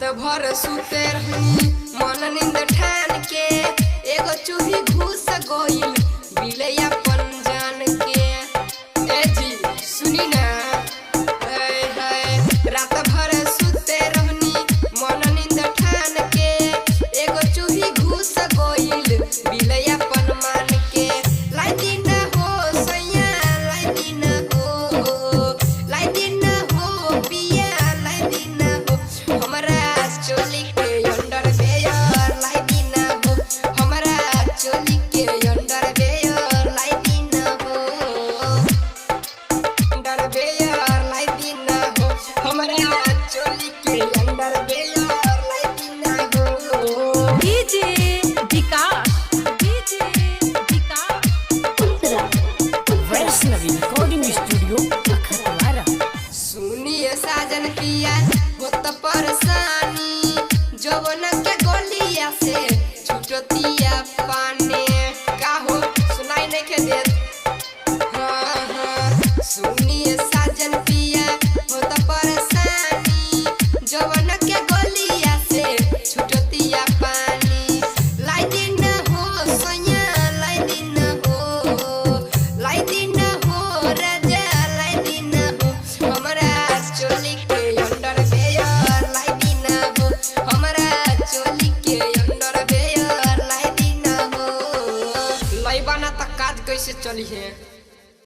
रात भर सुते रही मन नींद ठान के एगो चूही घुस गइल बिलैया पंजान के। ए जी सुनी ना, रात भर सुते रहनी मन नींद ठान के एगो चूही घुस गइल बिलैया पनमान के। लाई दिन हो सैया लाई दिन हो, लाई दिन हो पिया लाई दिन हो, हमरा चोली के अंडर बेयर लाई दिन हो, हमरा चोली के अंडर बेयर लाई दिन हो, अंडर बेयर लाई दिन हो, हमरा चोली के अंडर बेयर लाई दिन हो। डीजे विकास, डीजे विकास वैष्णवी रिकॉर्डिंग स्टूडियो खतवारा। सुनिए साजन पिया होत पर